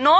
9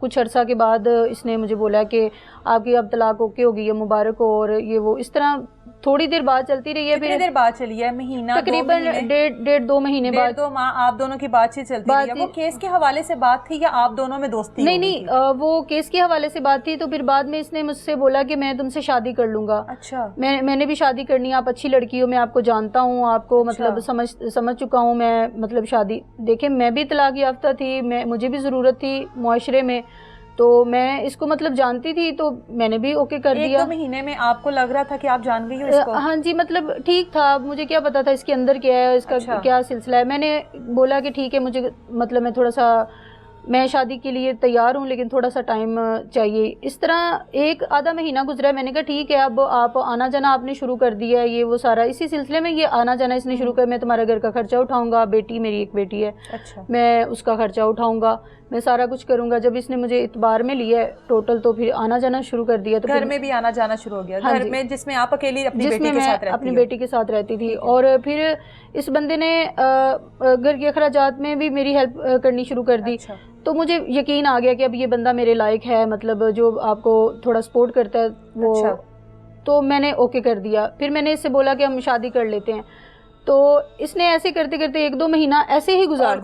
کچھ عرصہ کے بعد اس نے مجھے بولا کہ آپ کی اب طلاق اوکے ہوگی ہے، مبارک ہو، اور یہ وہ اس طرح تھوڑی دیر بعد چلتی رہی ہے. کتنی دیر بعد چلی ہے؟ مہینہ، تقریباً 1.5-2 مہینے بعد. 1.5-2 ماہ آپ دونوں کی بات چیت چلتی رہی ہے. وہ کیس کے حوالے سے بات تھی یا آپ دونوں میں دوستی؟ نہیں، وہ کیس کے حوالے سے بات تھی. تو پھر بعد میں اس نے مجھ سے بولا کہ میں تم سے شادی کر لوں گا. اچھا. میں نے بھی شادی کرنی ہے، آپ اچھی لڑکی ہو، میں آپ کو جانتا ہوں، آپ کو مطلب سمجھ چکا ہوں میں، مطلب شادی. دیکھیں میں بھی طلاق یافتہ تھی، مجھے بھی ضرورت تھی معاشرے میں، تو میں اس کو مطلب جانتی تھی، تو میں نے بھی اوکے کر دیا. 1-2 مہینے میں آپ کو لگ رہا تھا کہ آپ جان گئی ہو اس کو؟ ہاں جی، مطلب ٹھیک تھا. مجھے کیا پتا تھا اس کے اندر کیا ہے، اس کا کیا سلسلہ ہے. میں نے بولا کہ ٹھیک ہے، مجھے مطلب میں شادی کے لیے تیار ہوں، لیکن تھوڑا سا ٹائم چاہیے. اس طرح 1-آدھا مہینہ گزرا. میں نے کہا ٹھیک ہے، اب آپ آنا جانا آپ نے شروع کر دیا ہے، یہ وہ سارا اسی سلسلے میں یہ آنا جانا اس نے شروع کر. میں تمہارا گھر کا خرچہ اٹھاؤں گا، میری ایک بیٹی ہے، میں اس کا خرچہ اٹھاؤں گا، میں سارا کچھ کروں گا. جب اس نے مجھے اعتبار میں لیا ہے ٹوٹل، تو پھر آنا جانا شروع کر دیا. تو گھر میں بھی آنا جانا شروع ہو گیا؟ گھر میں جس میں آپ اکیلی اپنی بیٹی کے ساتھ رہتی تھی. اور پھر اس بندے نے گھر کے اخراجات میں بھی میری ہیلپ کرنی شروع کر دی. تو مجھے یقین آ گیا کہ اب یہ بندہ میرے لائق ہے، مطلب جو آپ کو تھوڑا سپورٹ کرتا ہے وہ. تو میں نے اوکے کر دیا. پھر میں نے اس سے بولا کہ ہم شادی کر لیتے ہیں. تو اس نے ایسے کرتے کرتے 1-2 مہینہ ایسے ہی گزار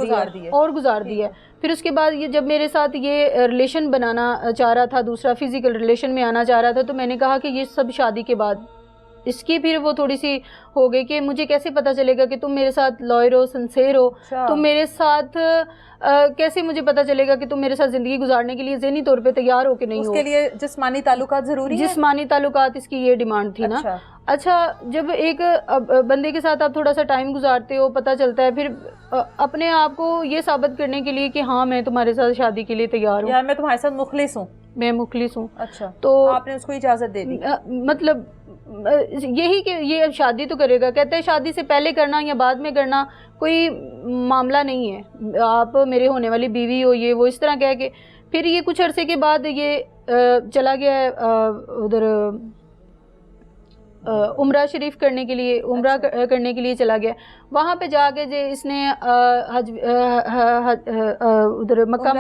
دیا. پھر اس کے بعد یہ جب میرے ساتھ یہ ریلیشن بنانا چاہ رہا تھا، دوسرا فزیکل ریلیشن میں آنا چاہ رہا تھا، تو میں نے کہا کہ یہ سب شادی کے بعد. اس کی پھر وہ تھوڑی سی ہو گئی کہ مجھے کیسے پتا چلے گا کہ تم میرے ساتھ لائر ہو، سنسیر ہو، تم میرے ساتھ کیسے مجھے پتا چلے گا کہ تم میرے ساتھ زندگی گزارنے کے لیے ذہنی طور پہ تیار ہو کہ نہیں ہو. اس کے لیے جسمانی تعلقات ضروری ہیں؟ جسمانی تعلقات اس کی یہ ڈیمانڈ تھی نا. اچھا، جب ایک بندے کے ساتھ آپ تھوڑا سا ٹائم گزارتے ہو، پتہ چلتا ہے، پھر اپنے آپ کو یہ ثابت کرنے کے لیے کہ ہاں میں تمہارے ساتھ شادی کے لیے تیار ہوں، یا میں تمہارے ساتھ مخلص ہوں، میں مخلص ہوں. اچھا، تو آپ نے اس کو اجازت دے دی؟ مطلب یہی کہ یہ شادی تو کرے گا. کہتے ہیں شادی سے پہلے کرنا یا بعد میں کرنا کوئی معاملہ نہیں ہے، آپ میرے ہونے والی بیوی ہو، یہ وہ اس طرح کہہ کے. پھر یہ کچھ عرصے کے بعد یہ چلا گیا ادھر عمرہ شریف کرنے کے لیے، عمرہ کرنے کے لیے چلا گیا. وہاں پہ جا کے اس نے ادھر مکہ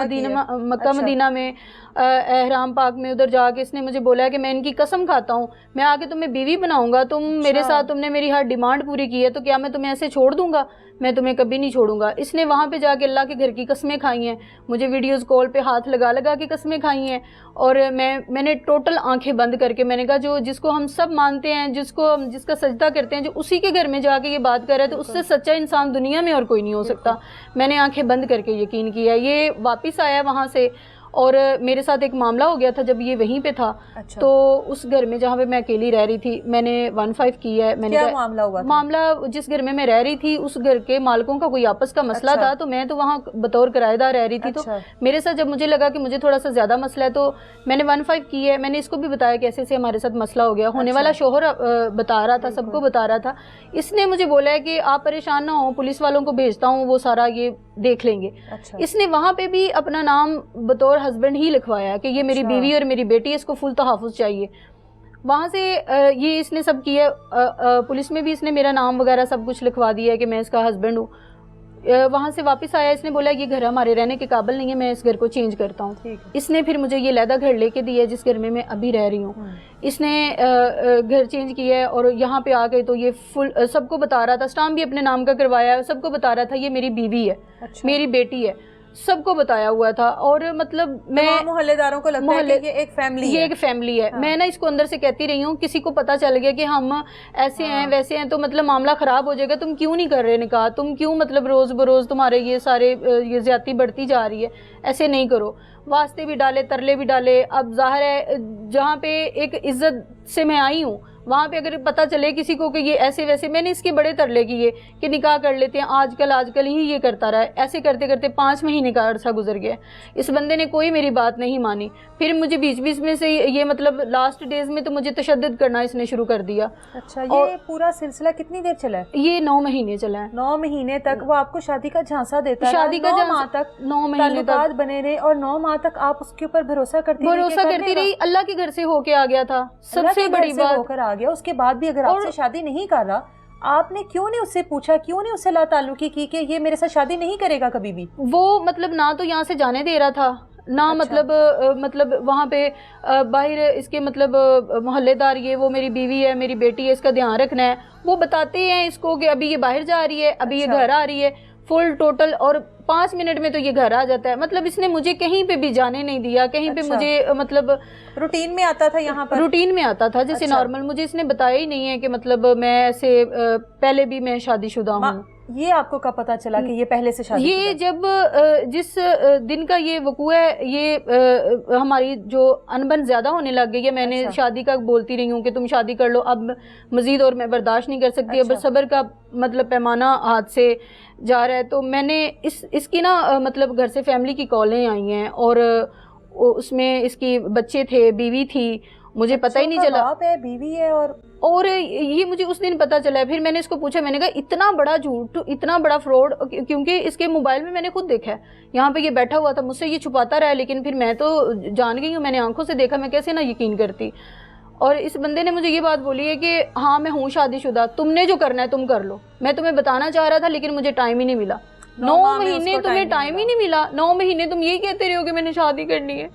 مدینہ میں احرام پاک میں ادھر جا کے اس نے مجھے بولا ہے کہ میں ان کی قسم کھاتا ہوں میں آگے تمہیں بیوی بناؤں گا، تم میرے ساتھ، تم نے میری ہر ڈیمانڈ پوری کی ہے، تو کیا میں تمہیں ایسے چھوڑ دوں گا؟ میں تمہیں کبھی نہیں چھوڑوں گا. اس نے وہاں پہ جا کے اللہ کے گھر کی قسمیں کھائی ہیں، مجھے ویڈیوز کال پہ ہاتھ لگا کے قسمیں کھائی ہیں. اور میں نے ٹوٹل آنکھیں بند کر کے میں نے کہا جس کو ہم سب مانتے ہیں، جس کا سجدہ کرتے ہیں، جو اسی کے گھر میں جا کے یہ بات کر رہا ہے، تو اس سے سچا انسان دنیا میں اور کوئی نہیں ہو سکتا. میں نے آنکھیں بند کر کے یقین کیا. یہ واپس آیا وہاں سے، اور میرے ساتھ ایک معاملہ ہو گیا تھا جب یہ وہیں پہ تھا. تو اس گھر میں جہاں پہ میں اکیلی رہ رہی تھی، میں نے 1-5 کیا ہے. میں نے معاملہ ہوا؟ معاملہ جس گھر میں رہ رہی تھی اس گھر کے مالکوں کا کوئی آپس کا مسئلہ تھا، تو میں تو وہاں بطور کرایہ دار رہ رہی تھی. تو میرے ساتھ جب مجھے لگا کہ مجھے تھوڑا سا زیادہ مسئلہ ہے، تو میں نے 1-5 کی ہے. میں نے اس کو بھی بتایا کہ ایسے ہمارے ساتھ مسئلہ ہو گیا. ہونے والا شوہر بتا رہا تھا، سب کو بتا رہا تھا. اس نے مجھے بولا ہے کہ آپ پریشان نہ ہوں، پولیس والوں کو بھیجتا ہوں، وہ سارا یہ دیکھ لیں گے. اس نے وہاں پہ بھی اپنا نام بطور ہسبینڈ ہی لکھوایا کہ یہ میری بیوی اور میری بیٹی، اس کو فل تحفظ چاہیے. وہاں سے یہ اس نے سب کیا. پولیس میں بھی اس نے میرا نام وغیرہ سب کچھ لکھوا دیا ہے کہ میں اس کا ہسبینڈ ہوں. وہاں سے واپس آیا، اس نے بولا یہ گھر ہمارے رہنے کے قابل نہیں ہے، میں اس گھر کو چینج کرتا ہوں. اس نے پھر مجھے یہ علیحدہ گھر لے کے دیا جس گھر میں ابھی رہ رہی ہوں. اس نے گھر چینج کیا ہے، اور یہاں پہ آ کے تو یہ فل سب کو بتا رہا تھا، اسٹامپ بھی اپنے نام کا کروایا، سب کو بتا رہا تھا یہ میری بیوی ہے، میری بیٹی ہے، سب کو بتایا ہوا تھا. اور مطلب میں محلے داروں کو لگتا ہے کہ یہ ایک فیملی ہے. میں نا اس کو اندر سے کہتی رہی ہوں، کسی کو پتا چل گیا کہ ہم ایسے ہیں ویسے ہیں تو مطلب معاملہ خراب ہو جائے گا. تم کیوں نہیں کر رہے نکاح؟ تم کیوں مطلب روز بروز تمہارے یہ سارے یہ زیادتی بڑھتی جا رہی ہے؟ ایسے نہیں کرو. واسطے بھی ڈالے، ترلے بھی ڈالے. اب ظاہر ہے جہاں پہ ایک عزت سے میں آئی ہوں، وہاں پہ اگر پتہ چلے کسی کو کہ یہ ایسے ویسے، میں نے اس کے بڑے ترلے کیے کہ نکاح کر لیتے ہیں، آج کل ہی یہ کرتا رہا. ایسے کرتے کرتے 5 مہینے کا عرصہ گزر گیا. اس بندے نے کوئی میری بات نہیں مانی. پھر مجھے بیچ میں سے یہ مطلب لاسٹ ڈیز میں تو مجھے تشدد کرنا اس نے شروع کر دیا. اچھا، یہ پورا سلسلہ کتنی دیر چلا ہے؟ یہ 9 مہینے چلا ہے. 9 مہینے تک وہ آپ کو شادی کا جھانسا دیتا ہے؟ شادی کا 9 ماہ تک 9 مہینے تعلقات بنے رہے، اور 9 ماہ تک آپ اس کے اوپر بھروسہ کرتی رہی. اللہ کے گھر سے ہو کے آ گیا تھا، سب سے بڑی بات ہو کر آ گیا. اس کے بعد بھی اگر آپ سے شادی نہیں کر رہا، آپ نے کیوں نہیں اس سے پوچھا، کیوں نہیں اس سے لا تعلقی کی کہ یہ میرے ساتھ شادی نہیں کرے گا کبھی بھی؟ وہ مطلب نہ تو یہاں سے جانے دے رہا تھا، نہ مطلب وہاں پہ باہر اس کے مطلب محلے دار یہ وہ میری بیوی ہے میری بیٹی ہے اس کا دھیان رکھنا ہے وہ بتاتے ہیں اس کو کہ ابھی یہ باہر جا رہی ہے ابھی یہ گھر آ رہی ہے فل ٹوٹل اور 5 منٹ میں تو یہ گھر آ جاتا ہے. مطلب اس نے مجھے کہیں پہ بھی جانے نہیں دیا کہیں پہ مجھے مطلب روٹین میں آتا تھا یہاں پر روٹین میں آتا تھا جیسے نارمل. مجھے اس نے بتایا ہی نہیں ہے کہ مطلب میں ایسے پہلے بھی میں شادی شدہ ہوں. یہ آپ کو کب پتا چلا کہ یہ پہلے سے شادی یہ جب جس دن کا یہ وقوع ہے یہ ہماری جو انبن زیادہ ہونے لگ گئی ہے میں نے شادی کا بولتی رہی ہوں کہ تم شادی کر لو اب مزید اور میں برداشت نہیں کر سکتی اب صبر کا مطلب پیمانہ ہاتھ سے جا رہا ہے. تو میں نے اس کی نا مطلب گھر سے فیملی کی کالیں آئی ہیں اور اس میں اس کی بچے تھے بیوی تھی مجھے پتہ ہی نہیں چلا باپ ہے بیوی ہے اور یہ مجھے اس دن پتا چلا ہے. پھر میں نے اس کو پوچھا میں نے کہا اتنا بڑا جھوٹ اتنا بڑا فراڈ کیونکہ اس کے موبائل میں نے خود دیکھا ہے یہاں پہ یہ بیٹھا ہوا تھا مجھ سے یہ چھپاتا رہا لیکن پھر میں تو جان گئی ہوں میں نے آنکھوں سے دیکھا میں کیسے نہ یقین کرتی. اور اس بندے نے مجھے یہ بات بولی ہے کہ ہاں میں ہوں شادی شدہ تم نے جو کرنا ہے تم کر لو. میں تمہیں بتانا چاہ رہا تھا لیکن مجھے ٹائم ہی نہیں ملا. 9 مہینے تمہیں ٹائم ہی نہیں ملا 9 مہینے تم یہی کہتے رہے ہو کہ میں نے شادی کرنی ہے.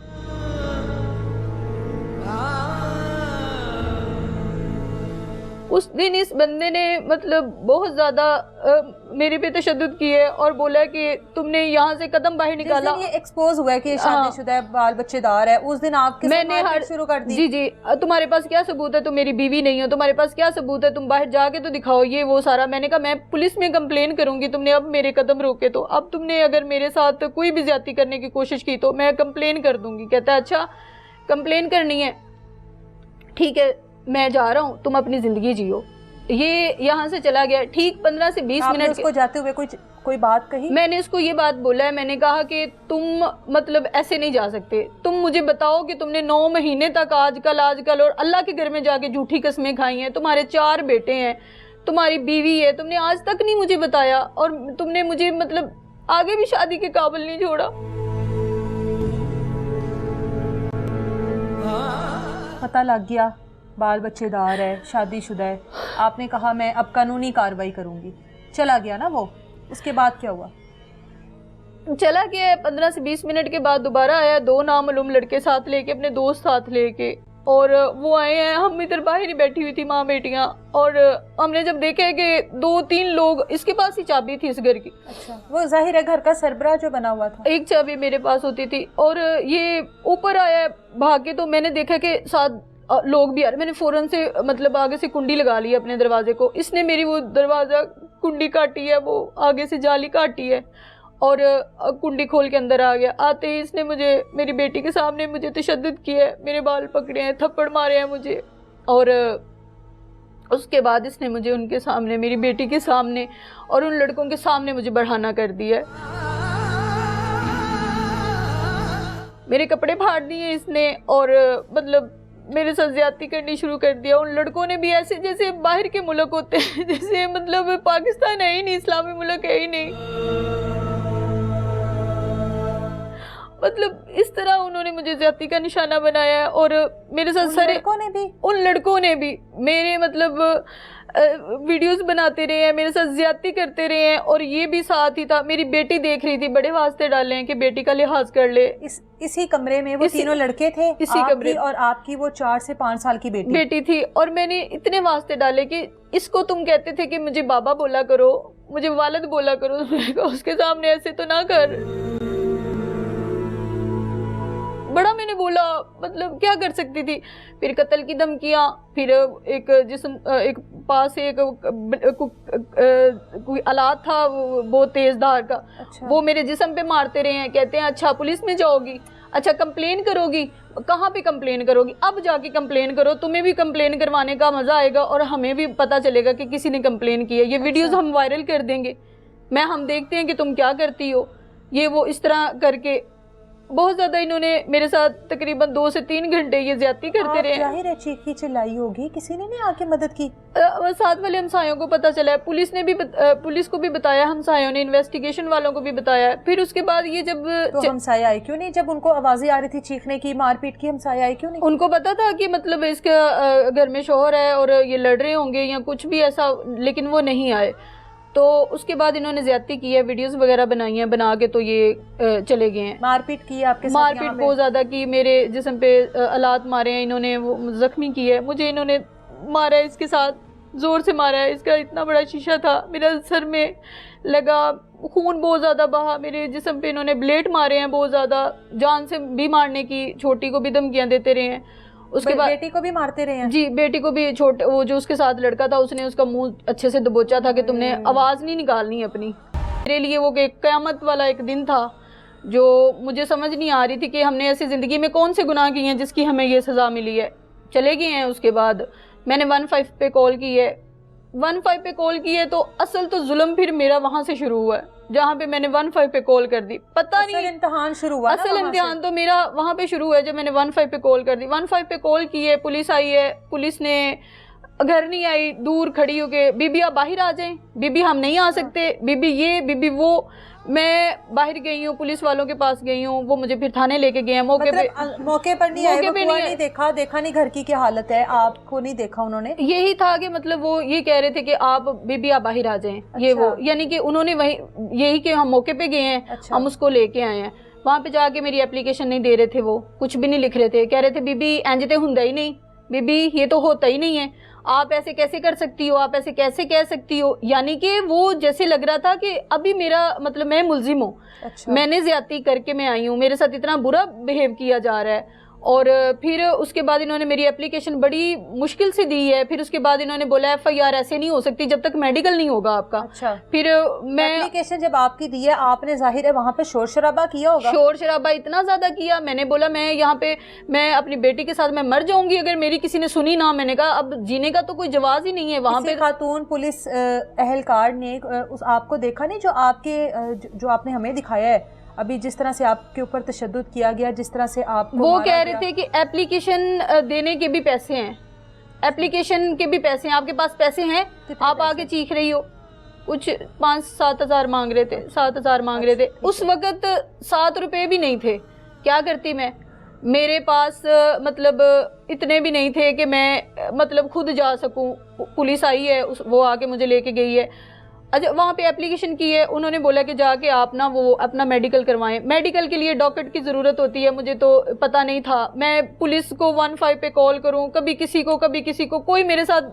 اس دن اس بندے نے مطلب بہت زیادہ میرے پہ تشدد کی ہے اور بولا کہ تم نے یہاں سے قدم باہر نکالا. یہ ایکسپوز ہوا ہے کہ شادی شدہ ہے بال بچے دار ہے اس دن آپ کے ساتھ شروع کر دی. جی تمہارے پاس کیا ثبوت ہے تم میری بیوی نہیں ہو تمہارے پاس کیا ثبوت ہے تم باہر جا کے تو دکھاؤ یہ وہ سارا. میں نے کہا میں پولیس میں کمپلین کروں گی تم نے اب میرے قدم روکے تو اب تم نے اگر میرے ساتھ کوئی بھی زیادتی کرنے کی کوشش کی تو میں کمپلین کر دوں گی. کہتا ہے اچھا کمپلین کرنی ہے ٹھیک ہے میں جا رہا ہوں تم اپنی زندگی جیو. یہ یہاں سے چلا گیا. ٹھیک 15 سے 20 منٹ اس کو جاتے ہوئے کوئی بات کہی؟ میں نے اس کو یہ بات بولا ہے میں نے کہا کہ تم مطلب ایسے نہیں جا سکتے تم مجھے بتاؤ کہ تم نے 9 مہینے تک آج کل اور اللہ کے گھر میں جا کے جھوٹی قسمیں کھائی ہیں تمہارے 4 بیٹے ہیں تمہاری بیوی ہے تم نے آج تک نہیں مجھے بتایا اور تم نے مجھے مطلب آگے بھی شادی کے قابل نہیں چھوڑا. پتہ لگ گیا بال بچے دار ہے شادی شدہ ہے آپ نے کہا میں اب قانونی کارروائی کروں گی چلا گیا نا وہ. اس کے بعد کیا ہوا؟ چلا گیا 15 سے 20 منٹ کے بعد دوبارہ آیا 2 نامعلوم لڑکے ساتھ لے کے اپنے دوست ساتھ لے کے اور وہ آئے ہیں. ہم ادھر باہر ہی بیٹھی ہوئی تھی ماں بیٹیاں اور ہم نے جب دیکھا کہ 2-3 لوگ اس کے پاس ہی چابی تھی اس گھر کی. اچھا وہ ظاہر ہے گھر کا سربراہ جو بنا ہوا تھا ایک چابی میرے پاس ہوتی تھی اور یہ اوپر آیا بھاگ کے. تو میں نے دیکھا کہ ساتھ لوگ بھی آ رہے. میں نے فوراً سے مطلب آگے سے کنڈی لگا لی اپنے دروازے کو. اس نے میری وہ دروازہ کنڈی کاٹی ہے وہ آگے سے جالی کاٹی ہے اور کنڈی کھول کے اندر آ گیا. آتے ہی اس نے مجھے میری بیٹی کے سامنے مجھے تشدد کیا ہے میرے بال پکڑے ہیں تھپڑ مارے ہیں مجھے اور اس کے بعد اس نے مجھے ان کے سامنے میری بیٹی کے سامنے اور ان لڑکوں کے سامنے مجھے بڑھانا کر دیا ہے. میرے کپڑے پھاڑ دیے اس نے اور مطلب میرے ساتھ زیادتی کرنی شروع کر دیا. ان لڑکوں نے بھی ایسے جیسے باہر کے ملک ہوتے ہیں جیسے مطلب پاکستان ہے ہی نہیں اسلامی ملک ہے ہی نہیں. مطلب اس طرح انہوں نے مجھے زیادتی کا نشانہ بنایا ہے اور میرے ساتھ سارے ان لڑکوں نے بھی میرے مطلب ویڈیوز بناتے رہے ہیں میرے ساتھ زیادتی کرتے رہے ہیں اور یہ بھی ساتھ ہی تھا. میری بیٹی دیکھ رہی تھی بڑے واسطے ڈالے ہیں کہ بیٹی کا لحاظ کر لے. اسی کمرے میں وہ تینوں لڑکے تھے اسی کمرے اور آپ کی وہ 4 سے 5 سال کی بیٹی تھی اور میں نے اتنے واسطے ڈالے کہ اس کو تم کہتے تھے کہ مجھے بابا بولا کرو مجھے والد بولا کرو اس کے سامنے ایسے تو نہ کر. بڑا میں نے بولا مطلب کیا کر سکتی تھی. پھر قتل کی دھمکیاں پھر ایک جسم ایک پاس ایک کوئی آلات تھا بہت تیز دھار کا وہ میرے جسم پہ مارتے رہے ہیں. کہتے ہیں اچھا پولیس میں جاؤ گی اچھا کمپلین کرو گی کہاں پہ کمپلین کرو گی اب جا کے کمپلین کرو تمہیں بھی کمپلین کروانے کا مزہ آئے گا اور ہمیں بھی پتہ چلے گا کہ کسی نے کمپلین کی ہے. یہ ویڈیوز ہم وائرل کر دیں گے ہم دیکھتے ہیں کہ تم کیا کرتی ہو. یہ وہ اس طرح کر کے بہت زیادہ انہوں نے میرے ساتھ تقریباً 2 سے 3 گھنٹے یہ زیادتی کرتے رہے. ظاہر ہے چیخی چلائی ہوگی کسی نے نہیں آ کے مدد کی. ساتھ والے ہمسایوں کو پتہ چلا ہے پولیس کو بھی بتایا ہمسایوں نے انویسٹیگیشن والوں کو بھی بتایا. پھر اس کے بعد یہ جب تو ہمسایہ آئے کیوں نہیں جب ان کو آوازیں آ رہی تھی چیخنے کی مار پیٹ کی ہمسایہ آئے کیوں نہیں؟ ان کو پتا تھا کہ مطلب اس کا گھر میں شوہر ہے اور یہ لڑ رہے ہوں گے یا کچھ بھی ایسا لیکن وہ نہیں آئے. تو اس کے بعد انہوں نے زیادتی کی ہے, ویڈیوز وغیرہ بنائی ہیں, بنا کے تو یہ چلے گئے ہیں. مار پیٹ کی ہے آپ کے ساتھ؟ مار پیٹ بہت زیادہ کی, میرے جسم پہ آلات مارے ہیں انہوں نے, وہ زخمی کی ہے مجھے, انہوں نے مارا ہے اس کے ساتھ, زور سے مارا ہے. اس کا اتنا بڑا شیشہ تھا میرا سر میں لگا, خون بہت زیادہ بہا, میرے جسم پہ انہوں نے بلیڈ مارے ہیں بہت زیادہ, جان سے بھی مارنے کی, چھوٹی کو بھی دھمکیاں دیتے رہے ہیں. اس کے بعد بیٹی کو بھی مارتے رہے ہیں؟ جی بیٹی کو بھی, وہ جو اس کے ساتھ لڑکا تھا اس نے اس کا منہ اچھے سے دبوچا تھا کہ تم نے آواز نہیں نکالنی اپنی. میرے لیے وہ کہ قیامت والا ایک دن تھا جو مجھے سمجھ نہیں آ رہی تھی کہ ہم نے ایسی زندگی میں کون سے گناہ کیے ہیں جس کی ہمیں یہ سزا ملی ہے. چلے گئے ہیں. اس کے بعد میں نے 15 پہ کال کی ہے. 15 پہ کال کی ہے تو اصل تو ظلم پھر میرا وہاں سے شروع ہوا ہے جہاں پہ میں نے 15 پہ کال کر دی. پتہ نہیں اصل امتحان شروع ہوا, اصل امتحان تو میرا وہاں پہ شروع ہے جب میں نے 15 پہ کال کر دی. 15 پہ کال کی ہے, پولیس آئی ہے, پولیس نے گھر نہیں آئی, دور کھڑی ہو کے, بی بی آپ باہر آ جائیں, بی بی ہم نہیں آ سکتے, بی بی یہ بی بی وہ. میں باہر گئی ہوں, پولیس والوں کے پاس گئی ہوں, وہ مجھے پھر تھانے لے کے گئے ہیں. موقع پر نہیں آئے, نہیں دیکھا نہیں گھر کی کیا حالت ہے, آپ کو نہیں دیکھا انہوں نے؟ یہی تھا کہ مطلب وہ یہ کہہ رہے تھے کہ آپ بی بی آپ باہر آ جائیں. یہ وہ یعنی کہ انہوں نے وہی یہی کہ ہم موقع پہ گئے ہیں, ہم اس کو لے کے آئے ہیں. وہاں پہ جا کے میری اپلیکیشن نہیں دے رہے تھے, وہ کچھ بھی نہیں لکھ رہے تھے, کہہ رہے تھے بی بی اینج تے ہوندا ہی نہیں, بی بی یہ تو ہوتا ہی نہیں ہے, آپ ایسے کیسے کر سکتی ہو, آپ ایسے کیسے کہہ سکتی ہو. یعنی کہ وہ جیسے لگ رہا تھا کہ ابھی میرا مطلب میں ملزم ہوں, میں نے زیادتی کر کے میں آئی ہوں, میرے ساتھ اتنا برا بیہیو کیا جا رہا ہے. اور پھر اس کے بعد انہوں نے میری اپلیکیشن بڑی مشکل سے دی ہے. پھر اس کے بعد انہوں نے بولا FIR ایسے نہیں ہو سکتی جب تک میڈیکل نہیں ہوگا آپ کا. پھر میں اپلیکیشن جب آپ کی دی ہے, آپ نے ظاہر ہے وہاں پہ شور شرابہ کیا ہوگا. شور شرابہ اتنا زیادہ کیا, میں نے بولا میں یہاں پہ میں اپنی بیٹی کے ساتھ میں مر جاؤں گی اگر میری کسی نے سنی نہ. میں نے کہا اب جینے کا تو کوئی جواز ہی نہیں ہے. وہاں پہ خاتون پولیس اہلکار نے آپ کو دیکھا نہیں, جو آپ نے ہمیں دکھایا ہے ابھی, جس طرح سے آپ کے اوپر تشدد کیا گیا, جس طرح سے آپ کو وہ کہہ رہے تھے کہ اپلیکیشن دینے کے بھی پیسے ہیں, اپلیکیشن کے بھی پیسے ہیں, آپ کے پاس پیسے ہیں, آپ آگے چیخ رہی ہو. کچھ 5-7 ہزار مانگ رہے تھے, 7 ہزار مانگ رہے تھے. اس وقت 7 روپے بھی نہیں تھے. کیا کرتی میں, میرے پاس مطلب اتنے بھی نہیں تھے کہ میں مطلب خود جا سکوں. پولیس آئی ہے, وہ آ کے مجھے لے کے گئی ہے. اچھا وہاں پہ اپلیکیشن کی ہے, انہوں نے بولا کہ جا کے آپ نا وہ اپنا میڈیکل کروائیں. میڈیکل کے لیے ڈاکٹر کی ضرورت ہوتی ہے, مجھے تو پتہ نہیں تھا. میں پولیس کو 15 پہ کال کروں, کبھی کسی کو, کوئی میرے ساتھ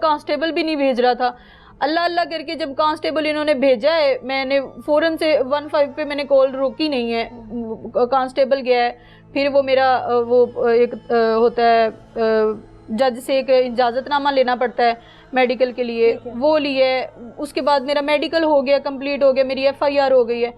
کانسٹیبل بھی نہیں بھیج رہا تھا. اللہ اللہ کر کے جب کانسٹیبل انہوں نے بھیجا ہے, میں نے فوراً سے 15 پہ میں نے کال روکی نہیں ہے, کانسٹیبل گیا ہے. پھر وہ میرا وہ ایک ہوتا ہے جج سے ایک اجازت نامہ لینا پڑتا ہے میڈیکل کے لیے, وہ لیے. اس کے بعد میرا میڈیکل ہو گیا, کمپلیٹ ہو گیا, میری FIR ہو گئی ہے.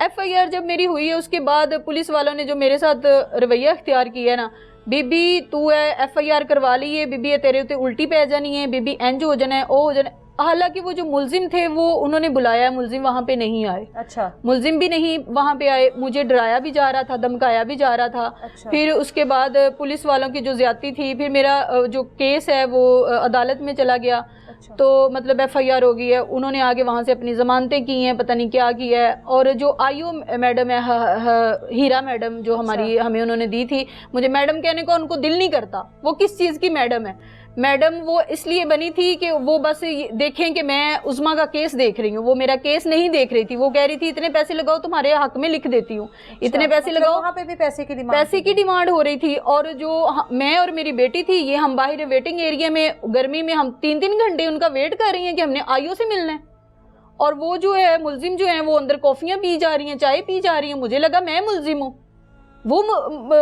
FIR جب میری ہوئی ہے اس کے بعد پولیس والوں نے جو میرے ساتھ رویہ اختیار کیا ہے نا, بی بی تو ہے FIR کروا لی ہے, بی بی تیرے اتنے الٹی پہ جانی ہے, بی بی انج ہو جانا ہے, او ہو جانا ہے. حالانکہ وہ جو ملزم تھے وہ انہوں نے بلایا, ملزم وہاں پہ نہیں آئے. اچھا, ملزم بھی نہیں وہاں پہ آئے, مجھے ڈرایا بھی جا رہا تھا, دھمکایا بھی جا رہا تھا. پھر اس کے بعد پولیس والوں کی جو زیادتی تھی, پھر میرا جو کیس ہے وہ عدالت میں چلا گیا. تو مطلب FIR ہو گئی ہے, انہوں نے آگے وہاں سے اپنی ضمانتیں کی ہیں, پتہ نہیں کیا کی ہے. اور جو IO میڈم ہے, ہیرا میڈم, جو ہمیں انہوں نے دی تھی, مجھے میڈم کہنے کو ان کو دل نہیں کرتا. وہ کس چیز کی میڈم ہے؟ میڈم وہ اس لیے بنی تھی کہ وہ بس دیکھیں کہ میں عظما کا کیس دیکھ رہی ہوں, وہ میرا کیس نہیں دیکھ رہی تھی. وہ کہہ رہی تھی اتنے پیسے لگاؤ, تمہارے حق میں لکھ دیتی ہوں, اتنے پیسے لگاؤ. وہاں پہ بھی پیسے کی ڈیمانڈ ہو رہی تھی. اور جو میں اور میری بیٹی تھی, یہ ہم باہر ویٹنگ ایریا میں گرمی میں ہم 3 گھنٹے ان کا ویٹ کر رہی ہیں کہ ہم نے IO سے ملنا ہے. اور وہ جو ہے ملزم جو ہیں وہ اندر کافیاں پی جا رہی ہیں, چائے پی جا رہی ہیں. مجھے لگا میں ملزم ہوں, وہ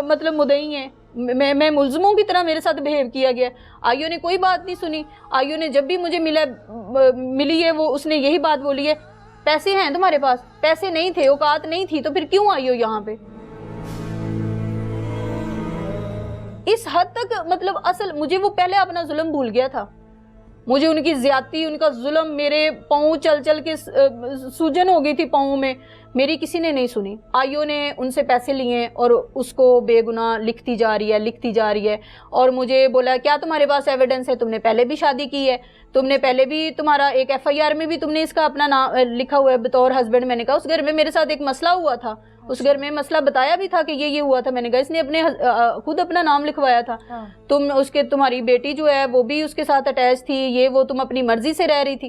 مطلب مدعی ہیں, میں ملزموں کی طرح میرے ساتھ بہیو کیا گیا. IO نے کوئی بات نہیں سنی. IO نے جب بھی مجھے ملی ہے, وہ اس نے یہی بات بولی ہے, پیسے ہیں تمہارے پاس؟ پیسے نہیں تھے, اوقات نہیں تھی, تو پھر کیوں آئی ہو یہاں پہ؟ اس حد تک مطلب اصل مجھے وہ پہلے اپنا ظلم بھول گیا تھا. مجھے ان کی زیادتی, ان کا ظلم, میرے پاؤں چل چل کے سوجن ہو گئی تھی پاؤں میں. میری کسی نے نہیں سنی. IO نے ان سے پیسے لیے اور اس کو بے گناہ لکھتی جا رہی ہے. اور مجھے بولا کیا تمہارے پاس ایویڈنس ہے, تم نے پہلے بھی شادی کی ہے, تم نے پہلے بھی تمہارا ایک FIR میں بھی تم نے اس کا اپنا نام لکھا ہوا ہے بطور ہسبینڈ. میں نے کہا اس گھر میں میرے ساتھ ایک مسئلہ ہوا تھا, اس گھر میں مسئلہ بتایا بھی تھا کہ یہ ہوا تھا. میں نے کہا اس نے خود اپنا نام لکھوایا تھا. تمہاری بیٹی جو ہے وہ بھی اس کے ساتھ اٹیچ تھی, یہ وہ تم اپنی مرضی سے رہ رہی تھی.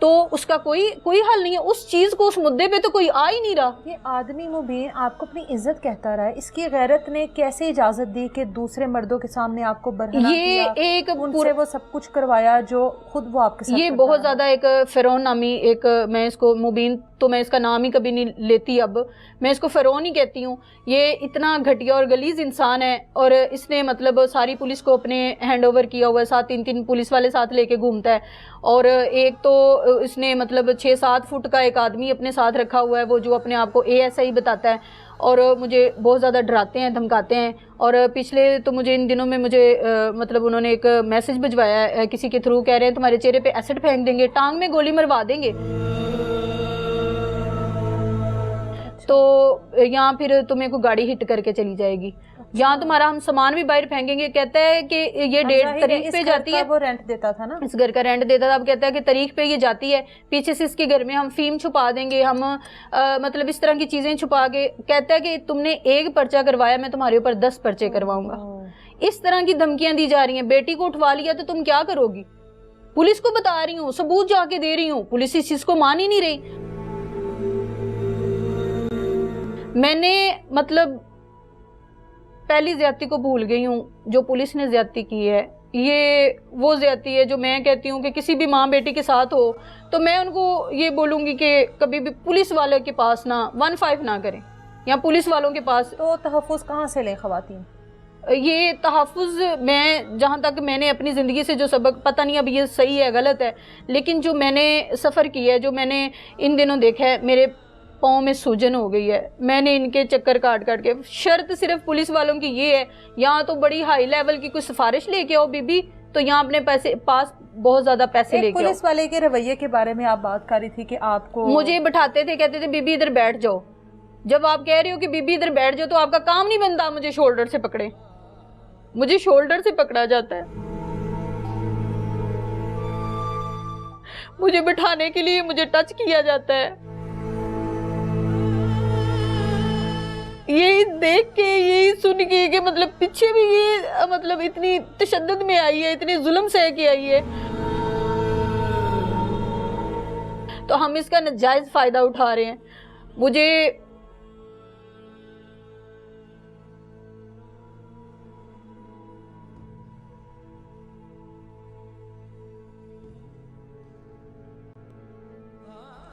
تو اس کا کوئی حل نہیں ہے. اس چیز کو, اس مدعے پہ تو کوئی آ ہی نہیں رہا. یہ آدمی مبین آپ کو اپنی عزت کہتا رہا ہے, اس کی غیرت نے کیسے اجازت دی کہ دوسرے مردوں کے سامنے آپ کو برہنہ یہ کیا, ایک ان سے وہ سب کچھ کروایا جو خود وہ آپ کے ساتھ یہ کرتا بہت رہا؟ زیادہ ایک فرعون نامی ایک, میں اس کو مبین تو میں اس کا نام ہی کبھی نہیں لیتی, اب میں اس کو فرعون ہی کہتی ہوں. یہ اتنا گھٹیا اور غلیظ انسان ہے, اور اس نے مطلب ساری پولیس کو اپنے ہینڈ اوور کیا ہوا ہے, ساتھ 3 پولیس والے ساتھ لے کے گھومتا ہے. اور ایک تو اس نے مطلب 6-7 فٹ کا ایک آدمی اپنے ساتھ رکھا ہوا ہے, وہ جو اپنے آپ کو ASI بتاتا ہے, اور مجھے بہت زیادہ ڈراتے ہیں, دھمکاتے ہیں. اور پچھلے تو مجھے ان دنوں میں مجھے مطلب انہوں نے ایک میسج بھجوایا ہے کسی کے تھرو, کہہ رہے ہیں تمہارے چہرے پہ ایسڈ پھینک دیں گے, ٹانگ میں گولی مروا دیں گے, تو یہاں پھر تمہیں کو گاڑی ہٹ کر کے چلی جائے گی, یہاں تمہارا ہم سامان بھی باہر پھینکیں گے. کہتا ہے کہ یہ ڈیٹ تاریخ پہ جاتی ہے, وہ رینٹ دیتا تھا نا, اس گھر کا رینٹ دیتا تھا. اب کہتا ہے کہ تاریخ پہ یہ جاتی ہے, پیچھے سے اس کے گھر میں ہم فیم چھپا دیں گے, ہم مطلب اس طرح کی چیزیں چھپا کے. کہتا ہے کہ تم نے ایک پرچہ کروایا, میں تمہارے اوپر 10 پرچے کرواؤں گا. اس طرح کی دھمکیاں دی جا رہی ہیں. بیٹی کو اٹھوا لیا تو تم کیا کرو گی؟ پولیس کو بتا رہی ہوں, ثبوت جا کے دے رہی ہوں, پولیس اس چیز کو مان ہی نہیں رہی. میں نے مطلب پہلی زیادتی کو بھول گئی ہوں جو پولیس نے زیادتی کی ہے. یہ وہ زیادتی ہے جو میں کہتی ہوں کہ کسی بھی ماں بیٹی کے ساتھ ہو تو میں ان کو یہ بولوں گی کہ کبھی بھی پولیس والے کے پاس نہ 15 نہ کریں, یا پولیس والوں کے پاس. تو تحفظ کہاں سے لیں خواتین؟ یہ تحفظ میں جہاں تک میں نے اپنی زندگی سے جو سبق, پتہ نہیں اب یہ صحیح ہے غلط ہے, لیکن جو میں نے سفر کیا ہے, جو میں نے ان دنوں دیکھا ہے, میرے پاؤں میں سوجن ہو گئی ہے. میں نے ان کے چکر کاٹ کے, شرط صرف پولیس والوں کی یہ ہے, یہاں تو بڑی ہائی لیول کی کوئی سفارش لے کے آؤ بی بی, تو یہاں اپنے پاس بہت زیادہ پیسے لے کے آؤ. پولیس والے کے رویے کے بارے میں آپ بات کر رہی تھی کہ آپ کو مجھے بٹھاتے تھے, کہتے تھے بی بی ادھر بیٹھ جاؤ. جب آپ کہہ رہے ہو کہ بی بی ادھر بیٹھ جاؤ تو آپ کا کام نہیں بنتا مجھے شولڈر سے پکڑے. مجھے شولڈر سے پکڑا جاتا ہے, مجھے بٹھانے کے لیے مجھے ٹچ کیا جاتا ہے. یہی دیکھ کے, یہی سن کے کہ مطلب پیچھے بھی یہ مطلب اتنی تشدد میں آئی ہے, اتنی ظلم سہ کے آئی ہے, تو ہم اس کا ناجائز فائدہ اٹھا رہے ہیں. مجھے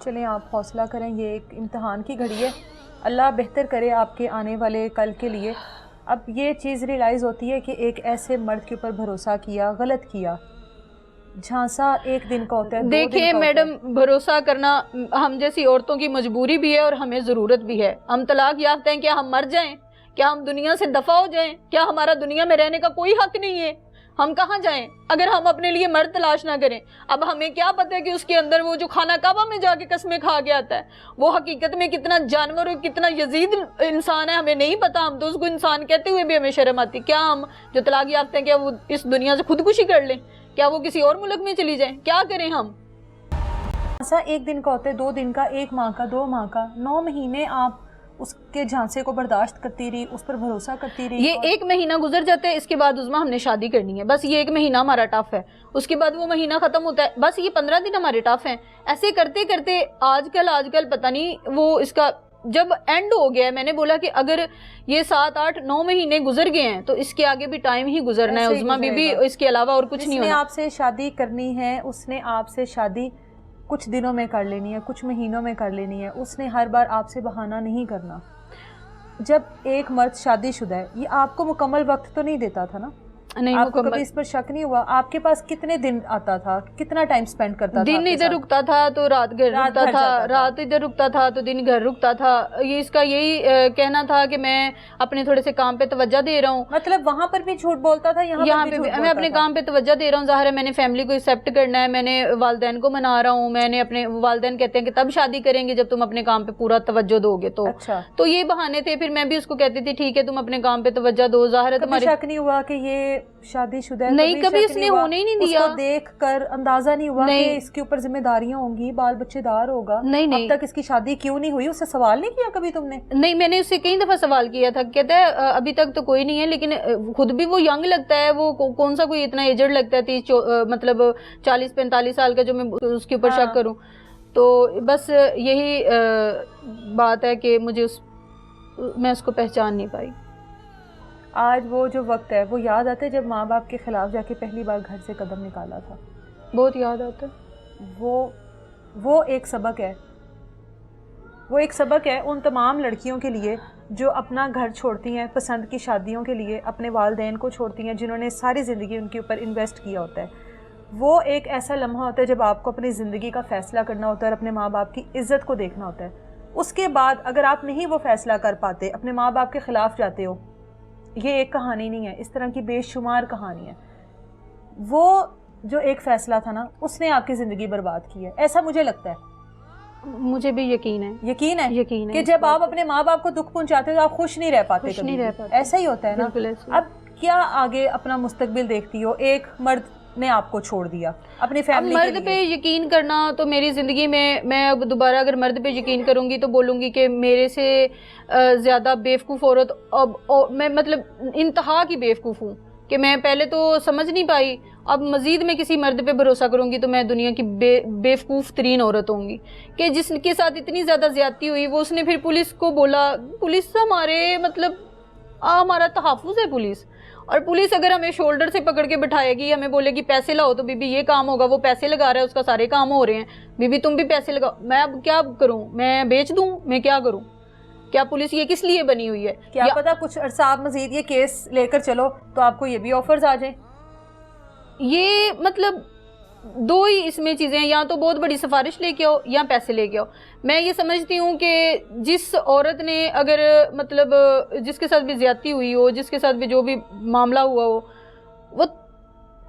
چلیں آپ حوصلہ کریں, یہ ایک امتحان کی گھڑی ہے, اللہ بہتر کرے آپ کے آنے والے کل کے لیے. اب یہ چیز ریلائز ہوتی ہے کہ ایک ایسے مرد کے اوپر بھروسہ کیا, غلط کیا. جھانسا ایک دن کا ہوتا ہے, 2 دن کا دیکھیں ہوتا ہے. میڈم, بھروسہ کرنا ہم جیسی عورتوں کی مجبوری بھی ہے اور ہمیں ضرورت بھی ہے. ہم طلاق یافتہ ہیں, کیا ہم مر جائیں؟ کیا ہم دنیا سے دفع ہو جائیں؟ کیا ہمارا دنیا میں رہنے کا کوئی حق نہیں ہے؟ ہم کہاں جائیں اگر ہم اپنے لیے مرد تلاش نہ کریں؟ اب ہمیں کیا پتہ ہے کہ اس کے اندر وہ جو خانہ کعبہ میں جا کے قسمیں کھا کے آتا ہے, وہ حقیقت میں کتنا جانور اور کتنا یزید انسان ہے, ہمیں نہیں پتا. ہم تو اس کو انسان کہتے ہوئے بھی ہمیں شرم آتی. کیا ہم جو طلاق یافتہ ہیں, کیا وہ اس دنیا سے خودکشی کر لیں؟ کیا وہ کسی اور ملک میں چلی جائیں؟ کیا کریں ہم؟ جھانسا ایک دن کا ہوتا ہے, 2 دن کا, 1 ماہ کا, 2 ماہ کا, 9 مہینے آپ اس کے جھانسے کو برداشت کرتی رہی, اس پر بھروسہ کرتی رہی. یہ 1 مہینہ گزر جاتا ہے, اس کے بعد عظمیٰ ہم نے شادی کرنی ہے, بس یہ 1 مہینہ ہمارا ٹف ہے, اس کے بعد وہ مہینہ ختم ہوتا ہے, بس یہ 15 دن ہمارے ٹف ہیں. ایسے کرتے کرتے آج کل پتہ نہیں وہ اس کا جب اینڈ ہو گیا ہے. میں نے بولا کہ اگر یہ 7, 8, 9 مہینے گزر گئے ہیں تو اس کے آگے بھی ٹائم ہی گزرنا ہے عظمیٰ بی بی, اس کے علاوہ اور کچھ نہیں ہونا. اس نے آپ سے شادی کرنی ہے, اس نے آپ سے شادی کچھ دنوں میں کر لینی ہے, کچھ مہینوں میں کر لینی ہے. اس نے ہر بار آپ سے بہانہ نہیں کرنا. جب ایک مرد شادی شدہ ہے, یہ آپ کو مکمل وقت تو نہیں دیتا تھا نا؟ نہیں, آپ کو کبھی اس پر شک نہیں ہوا؟ آپ کے پاس کتنے دن آتا تھا, کتنا ٹائم سپینڈ کرتا تھا؟ دن ادھر رکتا تھا تو رات گھر رکتا تھا, رات ادھر رکتا تھا تو دن گھر رکتا تھا. یہ اس کا یہی کہنا تھا کہ میں اپنے تھوڑے سے کام پہ توجہ دے رہا ہوں. مطلب وہاں پر بھی جھوٹ بولتا تھا, یہاں پہ بھی میں اپنے کام پہ توجہ دے رہا ہوں. ظاہر ہے میں نے فیملی کو ایکسیپٹ کرنا ہے, میں نے والدین کو منا رہا ہوں. میں نے اپنے والدین کہتے ہیں کہ تب شادی کریں گے جب تم اپنے کام پہ پورا توجہ دو گے. تو یہ بہانے تھے. پھر میں بھی اس کو کہتی تھی ٹھیک ہے تم اپنے کام پہ توجہ دو. ظاہر ہے کبھی تمہاری شک نہیں ہوا کہ یہ شادی شدہ ہے، نہیں، کبھی اس نے ہونے ہی نہیں دیا، اس کو دیکھ کر اندازہ نہیں ہوا کہ اس کے اوپر ذمہ داریاں ہوں گی، بال بچے دار ہوگا، نہیں اب تک اس کی شادی کیوں نہیں ہوئی؟ اس سے سوال نہیں کیا کبھی تم نے؟ نہیں، میں نے اس سے کئی دفعہ سوال کیا تھا، کہتا ہے ابھی تک تو کوئی نہیں ہے، لیکن خود بھی وہ ینگ لگتا ہے، وہ کون سا کوئی اتنا ایجڈ لگتا ہے، مطلب 40-45 سال کا جو میں اس کے اوپر شک کروں. تو بس یہی بات ہے کہ مجھے میں اس کو پہچان نہیں پائی. آج وہ جو وقت ہے وہ یاد آتا ہے جب ماں باپ کے خلاف جا کے پہلی بار گھر سے قدم نکالا تھا؟ بہت یاد آتا ہے. وہ ایک سبق ہے، وہ ایک سبق ہے ان تمام لڑکیوں کے لیے جو اپنا گھر چھوڑتی ہیں پسند کی شادیوں کے لیے، اپنے والدین کو چھوڑتی ہیں جنہوں نے ساری زندگی ان کے اوپر انویسٹ کیا ہوتا ہے. وہ ایک ایسا لمحہ ہوتا ہے جب آپ کو اپنی زندگی کا فیصلہ کرنا ہوتا ہے اور اپنے ماں باپ کی عزت کو دیکھنا ہوتا ہے. اس کے بعد اگر آپ نہیں وہ فیصلہ کر پاتے، اپنے ماں باپ کے خلاف جاتے ہو، یہ ایک کہانی نہیں ہے، اس طرح کی بے شمار کہانی ہے. وہ جو ایک فیصلہ تھا نا، اس نے آپ کی زندگی برباد کی ہے، ایسا مجھے لگتا ہے. مجھے بھی یقین ہے کہ جب آپ اپنے ماں باپ کو دکھ پہنچاتے ہو تو آپ خوش نہیں رہ پاتے، ایسا ہی ہوتا ہے نا. اب کیا آگے اپنا مستقبل دیکھتی ہو؟ ایک مرد نے آپ کو چھوڑ دیا اپنی فیملی کے لیے. مرد پہ یقین کرنا تو میری زندگی میں اب دوبارہ اگر مرد پہ یقین کروں گی تو بولوں گی کہ میرے سے زیادہ بیوقوف عورت اب میں مطلب انتہا کی بیوقوف ہوں کہ میں پہلے تو سمجھ نہیں پائی، اب مزید میں کسی مرد پہ بھروسہ کروں گی تو میں دنیا کی بیوقوف ترین عورت ہوں گی کہ جس کے ساتھ اتنی زیادہ زیادتی ہوئی. وہ اس نے پھر پولیس کو بولا، پولیس ہمارے مطلب ہمارا تحفظ ہے پولیس، اور پولیس اگر ہمیں شولڈر سے پکڑ کے بٹھائے گی، ہمیں بولے گی پیسے لاؤ تو بی بی یہ کام ہوگا، وہ پیسے لگا رہا ہے، اس کا سارے کام ہو رہے ہیں، بی بی تم بھی پیسے لگاؤ. میں اب کیا کروں؟ میں بیچ دوں؟ میں کیا کروں؟ کیا پولیس یہ کس لیے بنی ہوئی ہے؟ کیا پتا کچھ عرصہ آپ مزید یہ کیس لے کر چلو تو آپ کو یہ بھی آفرز آ جائیں. یہ مطلب دو ہی اس میں چیزیں ہیں، یا تو بہت بڑی سفارش لے کے آؤ یا پیسے لے کے آؤ. میں یہ سمجھتی ہوں کہ جس عورت نے اگر مطلب جس کے ساتھ بھی زیادتی ہوئی ہو، جس کے ساتھ بھی جو بھی معاملہ ہوا ہو، وہ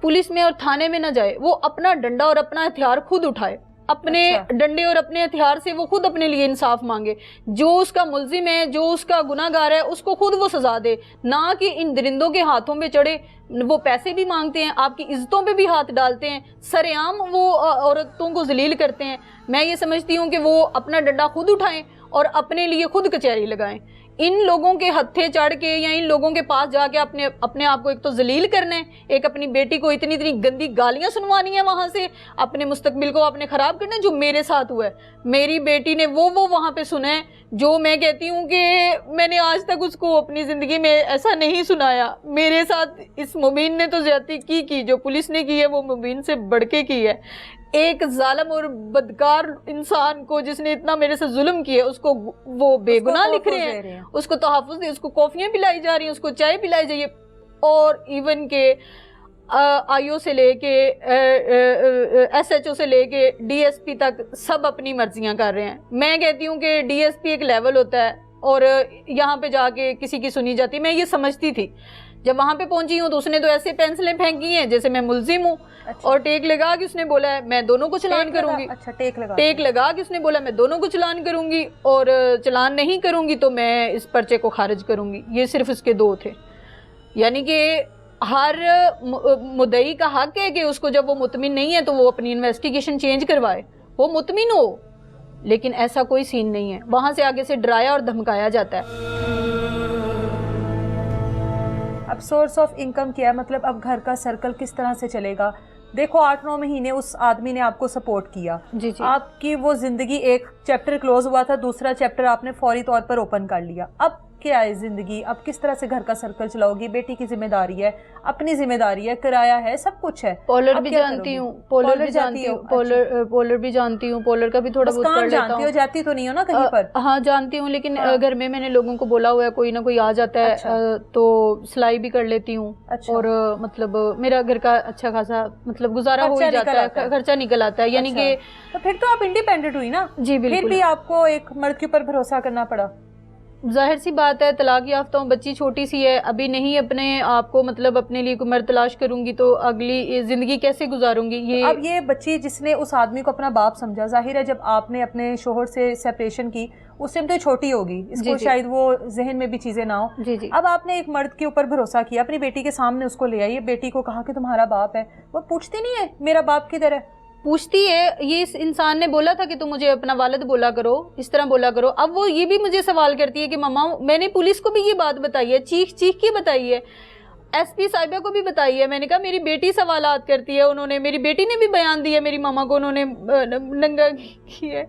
پولیس میں اور تھانے میں نہ جائے، وہ اپنا ڈنڈا اور اپنا ہتھیار خود اٹھائے، اپنے ڈنڈے اور اپنے ہتھیار سے وہ خود اپنے لیے انصاف مانگے. جو اس کا ملزم ہے، جو اس کا گناہ گار ہے، اس کو خود وہ سزا دے، نہ کہ ان درندوں کے ہاتھوں پہ چڑھے. وہ پیسے بھی مانگتے ہیں، آپ کی عزتوں پہ بھی ہاتھ ڈالتے ہیں، سر عام وہ عورتوں کو ذلیل کرتے ہیں. میں یہ سمجھتی ہوں کہ وہ اپنا ڈنڈا خود اٹھائیں اور اپنے لیے خود کچہری لگائیں. ان لوگوں کے ہتھے چڑھ کے یا ان لوگوں کے پاس جا کے اپنے آپ کو ایک تو ذلیل کرنا ہے، ایک اپنی بیٹی کو اتنی گندی گالیاں سنوانی ہیں، وہاں سے اپنے مستقبل کو آپ نے خراب کرنا ہے. جو میرے ساتھ ہوا ہے، میری بیٹی نے وہ وہاں پہ سنا ہے جو میں کہتی ہوں کہ میں نے آج تک اس کو اپنی زندگی میں ایسا نہیں سنایا. میرے ساتھ اس مبین نے تو زیادتی کی، جو پولیس نے کی ہے وہ مبین سے بڑھ کے کی ہے. ایک ظالم اور بدکار انسان کو جس نے اتنا میرے سے ظلم کیا، اس کو وہ بے گناہ لکھ رہے ہیں، اس کو تحفظ دے، اس کو کافیاں پلائی جا رہی ہیں، اس کو چائے پلائی جائیے. اور ایون کہ آئی او سے لے کے ایس ایچ او سے لے کے ڈی ایس پی تک سب اپنی مرضیاں کر رہے ہیں. میں کہتی ہوں کہ ڈی ایس پی ایک لیول ہوتا ہے اور یہاں پہ جا کے کسی کی سنی جاتی. میں یہ سمجھتی تھی، جب وہاں پہ پہنچی ہوں تو اس نے تو ایسے پینسلیں پھینکی ہیں جیسے میں ملزم ہوں. اور ٹیک لگا کے اس نے بولا ہے میں دونوں کو چلان کروں گی. ٹیک لگا کے اس نے بولا میں دونوں کو چلان کروں گی، اور چلان نہیں کروں گی تو میں اس پرچے کو خارج کروں گی. یہ صرف اس کے دو تھے. یعنی کہ ہر مدعی کا حق ہے کہ اس کو جب وہ مطمئن نہیں ہے تو وہ اپنی انویسٹیگیشن چینج کروائے، وہ مطمئن ہو. لیکن ایسا کوئی سین نہیں ہے، وہاں سے آگے سے ڈرایا اور دھمکایا جاتا ہے. اب سورس آف انکم کیا ہے؟ مطلب اب گھر کا سرکل کس طرح سے چلے گا؟ دیکھو 8-9 مہینے اس آدمی نے آپ کو سپورٹ کیا، جی آپ کی وہ زندگی ایک چیپٹر کلوز ہوا تھا، دوسرا چیپٹر آپ نے فوری طور پر اوپن کر لیا. اب کیا ہے زندگی؟ اب کس طرح سے گھر کا سرکل چلاؤ گی؟ بیٹی کی ذمہ داری ہے، اپنی ذمہ داری ہے، کرایہ ہے، سب کچھ ہے. پولر بھی جانتی ہوں، پولر بھی جانتی ہوں، پولر بھی جانتی ہوں، پولر کا بھی تھوڑا بہت کر لیتا ہوں. جاتی تو نہیں ہو نا کہیں پر؟ ہاں جانتی ہوں، لیکن گھر میں نے لوگوں کو بولا ہوا ہے کوئی نہ کوئی آ جاتا ہے تو سلائی بھی کر لیتی ہوں. اور مطلب میرا گھر کا اچھا خاصا مطلب گزارا ہو ہی جاتا ہے، خرچہ نکل آتا ہے. یعنی کہ تو پھر تو آپ انڈیپینڈنٹ ہوئی نا. جی بالکل. پھر بھی آپ کو ایک مرد کے اوپر بھروسہ کرنا پڑا. ظاہر سی بات ہے طلاق یافتہ ہوں, بچی چھوٹی سی ہے, ابھی نہیں اپنے آپ کو مطلب اپنے لیے کوئی مرد تلاش کروں گی تو اگلی زندگی کیسے گزاروں گی. یہ اب یہ بچی جس نے اس آدمی کو اپنا باپ سمجھا, ظاہر ہے جب آپ نے اپنے شوہر سے سیپریشن کی اس ٹائم تو چھوٹی ہوگی, اس کو شاید وہ ذہن میں بھی چیزیں نہ ہوں. جی جی اب آپ نے ایک مرد کے اوپر بھروسہ کیا, اپنی بیٹی کے سامنے اس کو لے آئی, بیٹی کو کہا کہ تمہارا باپ ہے, وہ پوچھتی نہیں ہے میرا باپ کدھر ہے؟ پوچھتی ہے. یہ اس انسان نے بولا تھا کہ تم مجھے اپنا والد بولا کرو, اس طرح بولا کرو. اب وہ یہ بھی مجھے سوال کرتی ہے کہ ماما میں نے پولیس کو بھی یہ بات بتائی ہے, چیخ چیخ کے بتائی ہے, ایس پی صاحبہ کو بھی بتائی ہے. میں نے کہا میری بیٹی سوالات کرتی ہے, انہوں نے میری بیٹی نے بھی بیان دیا میری ماما کو انہوں نے ننگا کی ہے.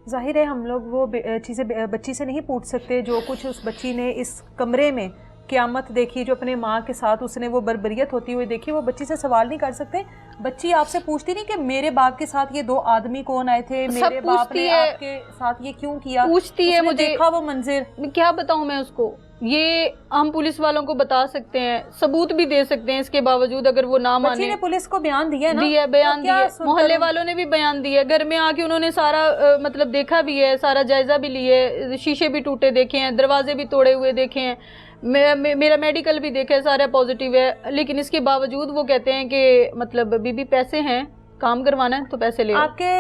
ظاہر ہے ہم لوگ وہ چیزیں بچی سے نہیں پوچھ سکتے جو کچھ اس بچی نے اس کمرے میں قیامت دیکھی, جو اپنے ماں کے ساتھ اس نے وہ بربریت ہوتی ہوئی دیکھی, وہ بچی سے سوال نہیں کر سکتے. بچی آپ سے پوچھتی نہیں کہ میرے باپ کے ساتھ یہ 2 آدمی کون آئے تھے, میرے باپ نے آپ کے ساتھ یہ کیوں کیا, پوچھتی ہے. مجھے دیکھا وہ منظر, کیا بتاؤں میں اس کو. یہ ہم پولیس والوں کو بتا سکتے ہیں, ثبوت بھی دے سکتے ہیں, اس کے باوجود اگر وہ نہ مانے. بچی نے پولیس کو بیان دیا نا, دیا, بیان دیا, محلے والوں نے بھی بیان دیا, گھر میں آ کے انہوں نے سارا مطلب دیکھا بھی ہے, سارا جائزہ بھی لیے, شیشے بھی ٹوٹے دیکھے ہیں, دروازے بھی توڑے ہوئے دیکھے ہیں, میرا میڈیکل بھی دیکھا ہے, سارا پازیٹیو ہے. لیکن اس کے باوجود وہ کہتے ہیں کہ مطلب بی پیسے ہیں, کام کروانا ہے تو پیسے لے. آپ کے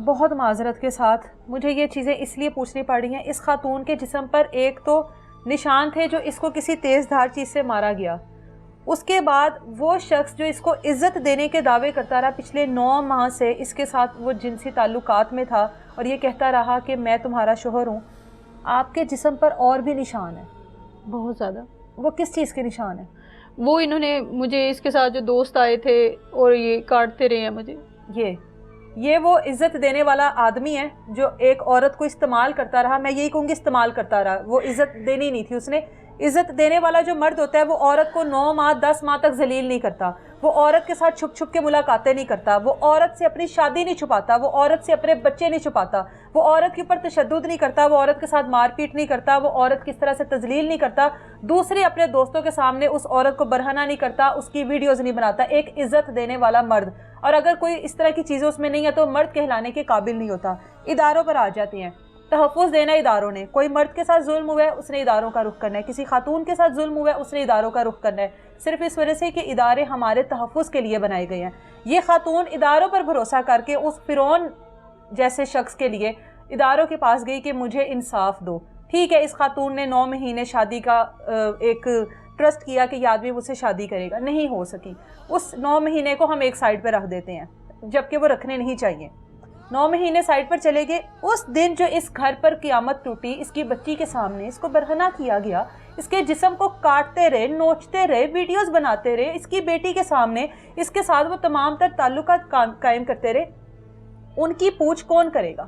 بہت معذرت کے ساتھ مجھے یہ چیزیں اس لیے پوچھنی پڑ رہی ہیں, اس خاتون کے جسم پر ایک تو نشان تھے جو اس کو کسی تیز دھار چیز سے مارا گیا, اس کے بعد وہ شخص جو اس کو عزت دینے کے دعوے کرتا رہا پچھلے 9 ماہ سے, اس کے ساتھ وہ جنسی تعلقات میں تھا اور یہ کہتا رہا کہ میں تمہارا شوہر ہوں. آپ کے جسم پر اور بھی نشان ہیں, بہت زیادہ. وہ کس چیز کے نشان ہیں؟ وہ انہوں نے مجھے اس کے ساتھ جو دوست آئے تھے اور یہ کاٹتے رہے ہیں مجھے. یہ وہ عزت دینے والا آدمی ہے جو ایک عورت کو استعمال کرتا رہا. میں یہی کہوں گی استعمال کرتا رہا, وہ عزت دینی نہیں تھی اس نے. عزت دینے والا جو مرد ہوتا ہے وہ عورت کو 9 ماہ 10 ماہ تک ذلیل نہیں کرتا, وہ عورت کے ساتھ چھپ چھپ کے ملاقاتیں نہیں کرتا, وہ عورت سے اپنی شادی نہیں چھپاتا, وہ عورت سے اپنے بچے نہیں چھپاتا, وہ عورت کے اوپر تشدد نہیں کرتا, وہ عورت کے ساتھ مار پیٹ نہیں کرتا, وہ عورت کس طرح سے تذلیل نہیں کرتا, دوسرے اپنے دوستوں کے سامنے اس عورت کو برہنہ نہیں کرتا, اس کی ویڈیوز نہیں بناتا. ایک عزت دینے والا مرد. اور اگر کوئی اس طرح کی چیزیں اس میں نہیں ہے تو مرد کہلانے کے قابل نہیں ہوتا. اداروں پر آ جاتے ہیں, تحفظ دینا اداروں نے. کوئی مرد کے ساتھ ظلم ہوا ہے اس نے اداروں کا رخ کرنا ہے, کسی خاتون کے ساتھ ظلم ہوا ہے اس نے اداروں کا رخ کرنا ہے, صرف اس وجہ سے کہ ادارے ہمارے تحفظ کے لیے بنائے گئے ہیں. یہ خاتون اداروں پر بھروسہ کر کے اس فرعون جیسے شخص کے لیے اداروں کے پاس گئی کہ مجھے انصاف دو. ٹھیک ہے, اس خاتون نے 9 مہینے شادی کا ایک ٹرسٹ کیا کہ یہ آدمی مجھ سے شادی کرے گا, نہیں ہو سکی. اس 9 مہینے کو ہم ایک سائڈ پہ رکھ دیتے ہیں جبکہ وہ رکھنے نہیں چاہیے. 9 مہینے سائڈ پر چلے گئے. اس دن جو اس گھر پر قیامت ٹوٹی, اس کی بچی کے سامنے اس کو برہنہ کیا گیا, اس کے جسم کو کاٹتے رہے, نوچتے رہے, ویڈیوز بناتے رہے, اس کی بیٹی کے سامنے اس کے ساتھ وہ تمام تر تعلقات قائم کرتے رہے. ان کی پوچھ کون کرے گا؟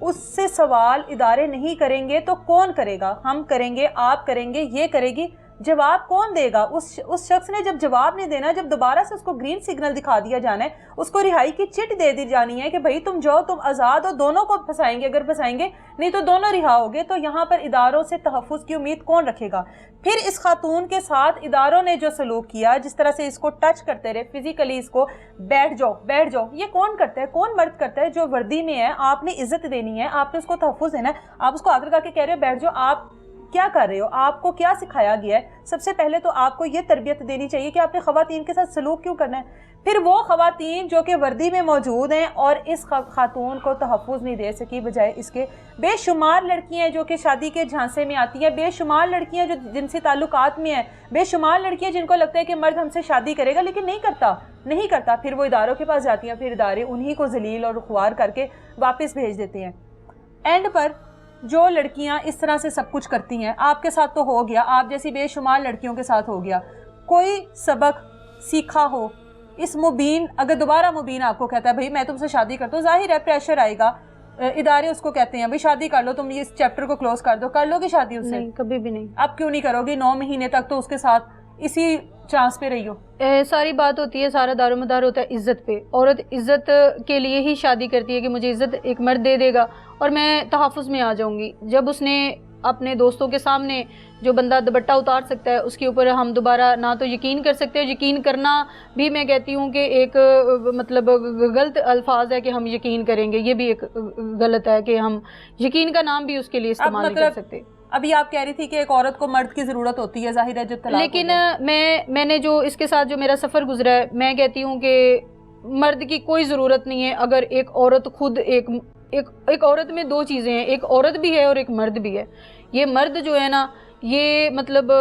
اس سے سوال ادارے نہیں کریں گے تو کون کرے گا؟ ہم کریں گے, آپ کریں گے, یہ کرے گی. جواب کون دے گا؟ اس شخص نے جب جواب نہیں دینا, جب دوبارہ سے اس کو گرین سگنل دکھا دیا جانا ہے, اس کو رہائی کی چٹ دے دی جانی ہے کہ بھئی تم جاؤ, تم آزاد ہو. دونوں کو پھنسائیں گے, اگر پھنسائیں گے نہیں تو دونوں رہا ہوگے. تو یہاں پر اداروں سے تحفظ کی امید کون رکھے گا؟ پھر اس خاتون کے ساتھ اداروں نے جو سلوک کیا, جس طرح سے اس کو ٹچ کرتے رہے فزیکلی, اس کو بیٹھ جاؤ بیٹھ جاؤ, یہ کون کرتا ہے؟ کون مرد کرتا ہے؟ جو وردی میں ہے, آپ نے عزت دینی ہے, آپ نے اس کو تحفظ دینا ہے, آپ اس کو آدر کر کے کہہ رہے ہو بیٹھ جاؤ. آپ کیا کر رہے ہو؟ آپ کو کیا سکھایا گیا ہے؟ سب سے پہلے تو آپ کو یہ تربیت دینی چاہیے کہ آپ نے خواتین کے ساتھ سلوک کیوں کرنا ہے. پھر وہ خواتین جو کہ وردی میں موجود ہیں اور اس خاتون کو تحفظ نہیں دے سکی, بجائے اس کے بے شمار لڑکیاں جو کہ شادی کے جھانسے میں آتی ہیں, بے شمار لڑکیاں جو جنسی تعلقات میں ہیں, بے شمار لڑکیاں جن کو لگتا ہے کہ مرد ہم سے شادی کرے گا لیکن نہیں کرتا. پھر وہ اداروں کے پاس جاتی ہیں, پھر ادارے انہی کو ذلیل اور خوار کر کے واپس بھیج دیتے ہیں. اینڈ پر جو لڑکیاں اس طرح سے سب کچھ کرتی ہیں, آپ کے ساتھ تو ہو گیا, آپ جیسی بے شمار لڑکیوں کے ساتھ ہو گیا. کوئی سبق سیکھا ہو اس مبین, اگر دوبارہ مبین آپ کو کہتا ہے بھئی میں تم سے شادی کرتا ہوں, ظاہر ہے پریشر آئے گا. ادارے اس کو کہتے ہیں بھئی شادی کر لو, تم یہ اس چیپٹر کو کلوز کر دو. کر لو گی شادی اس سے؟ نہیں, کبھی بھی نہیں. اب کیوں نہیں کرو گی؟ 9 مہینے تک تو اس کے ساتھ اسی چانس پہ رہی ہو. ساری بات ہوتی ہے, سارا دار و مدار ہوتا ہے عزت پہ. عورت عزت کے لیے ہی شادی کرتی ہے کہ مجھے عزت ایک مرد دے دے گا اور میں تحفظ میں آ جاؤں گی. جب اس نے اپنے دوستوں کے سامنے جو بندہ دوپٹہ اتار سکتا ہے اس کے اوپر ہم دوبارہ نہ تو یقین کر سکتے ہیں. یقین کرنا بھی میں کہتی ہوں کہ ایک مطلب غلط الفاظ ہے کہ ہم یقین کریں گے, یہ بھی ایک غلط ہے کہ ہم یقین کا نام بھی اس کے لیے استعمال نہیں کر سکتے. ابھی آپ کہہ رہی تھی کہ ایک عورت کو مرد کی ضرورت ہوتی ہے, ظاہر ہے جو طلاق لیکن میں نے جو اس کے ساتھ جو میرا سفر گزرا ہے, میں کہتی ہوں کہ مرد کی کوئی ضرورت نہیں ہے. اگر ایک عورت خود ایک عورت میں دو چیزیں ہیں, ایک عورت بھی ہے اور ایک مرد بھی ہے. یہ مرد جو ہے نا, یہ مطلب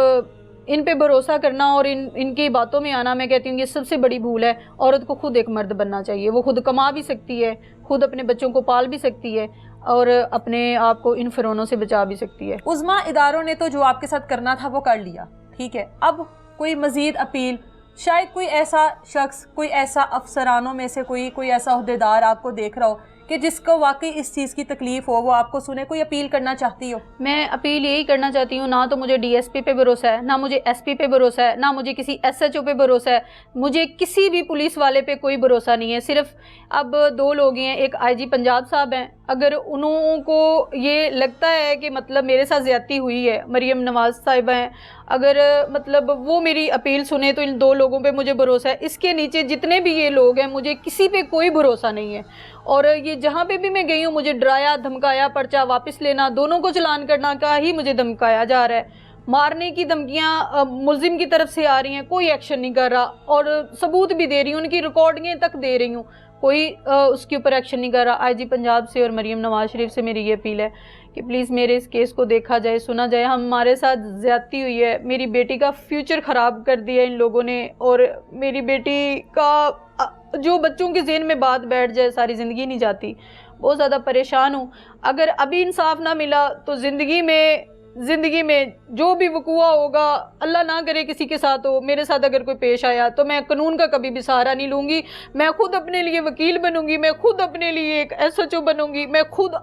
ان پہ بھروسہ کرنا اور ان کی باتوں میں آنا, میں کہتی ہوں یہ سب سے بڑی بھول ہے. عورت کو خود ایک مرد بننا چاہیے. وہ خود کما بھی سکتی ہے, خود اپنے بچوں کو پال بھی سکتی ہے اور اپنے آپ کو ان فرونوں سے بچا بھی سکتی ہے. عظمیٰ اداروں نے تو جو آپ کے ساتھ کرنا تھا وہ کر لیا, ٹھیک ہے. اب کوئی مزید اپیل, شاید کوئی ایسا شخص, کوئی ایسا افسرانوں میں سے کوئی ایسا عہدیدار آپ کو دیکھ رہا ہو کہ جس کو واقعی اس چیز کی تکلیف ہو, وہ آپ کو سنے, کوئی اپیل کرنا چاہتی ہو؟ میں اپیل یہی کرنا چاہتی ہوں, نہ تو مجھے ڈی ایس پی پہ بھروسہ ہے, نہ مجھے ایس پی پہ بھروسہ ہے, نہ مجھے کسی ایس ایچ او پہ بھروسہ ہے, مجھے کسی بھی پولیس والے پہ کوئی بھروسہ نہیں ہے. صرف اب دو لوگ ہیں, ایک آئی جی پنجاب صاحب ہیں. اگر انہوں کو یہ لگتا ہے کہ مطلب میرے ساتھ زیادتی ہوئی ہے, مریم نواز صاحبہ ہیں, اگر مطلب وہ میری اپیل سنیں تو ان دو لوگوں پہ مجھے بھروسہ ہے. اس کے نیچے جتنے بھی یہ لوگ ہیں مجھے کسی پہ کوئی بھروسہ نہیں ہے. اور یہ جہاں پہ بھی میں گئی ہوں مجھے ڈرایا دھمکایا, پرچہ واپس لینا, دونوں کو چلان کرنا کا ہی مجھے دھمکایا جا رہا ہے. مارنے کی دھمکیاں ملزم کی طرف سے آ رہی ہیں, کوئی ایکشن نہیں کر رہا. اور ثبوت بھی دے رہی ہوں, ان کی ریکارڈنگیں تک دے رہی ہوں, کوئی اس کے اوپر ایکشن نہیں کر رہا. آئی جی پنجاب سے اور مریم نواز شریف سے میری یہ اپیل ہے کہ پلیز میرے اس کیس کو دیکھا جائے, سنا جائے. ہمارے ساتھ زیادتی ہوئی ہے, میری بیٹی کا فیوچر خراب کر دیا ان لوگوں نے, اور میری بیٹی کا جو بچوں کے ذہن میں بات بیٹھ جائے ساری زندگی نہیں جاتی. بہت زیادہ پریشان ہوں. اگر ابھی انصاف نہ ملا تو زندگی میں جو بھی وقوع ہوگا, اللہ نہ کرے کسی کے ساتھ ہو, میرے ساتھ اگر کوئی پیش آیا تو میں قانون کا کبھی بھی سہارا نہیں لوں گی. میں خود اپنے لیے وکیل بنوں گی, میں خود اپنے لیے ایک ایس ایچ او بنوں گی, میں خود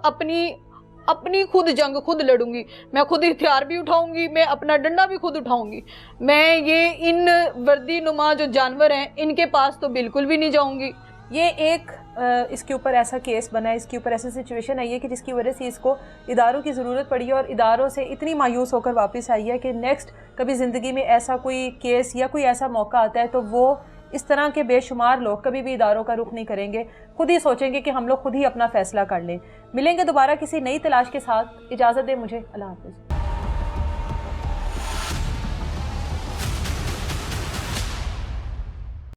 اپنی خود جنگ خود لڑوں گی, میں خود ہتھیار بھی اٹھاؤں گی, میں اپنا ڈنڈا بھی خود اٹھاؤں گی. میں یہ ان وردی نما جو جانور ہیں ان کے پاس تو بالکل بھی نہیں جاؤں گی. یہ ایک اس کے اوپر ایسا کیس بنا ہے, اس کے اوپر ایسی سچویشن آئی ہے کہ جس کی وجہ سے اس کو اداروں کی ضرورت پڑی ہے, اور اداروں سے اتنی مایوس ہو کر واپس آئی ہے کہ نیکسٹ کبھی زندگی میں ایسا کوئی کیس یا کوئی ایسا موقع آتا ہے تو وہ اس طرح کے بے شمار لوگ کبھی بھی اداروں کا رخ نہیں کریں گے, خود ہی سوچیں گے کہ ہم لوگ خود ہی اپنا فیصلہ کر لیں. ملیں گے دوبارہ کسی نئی تلاش کے ساتھ. اجازت دیں مجھے, اللہ حافظ.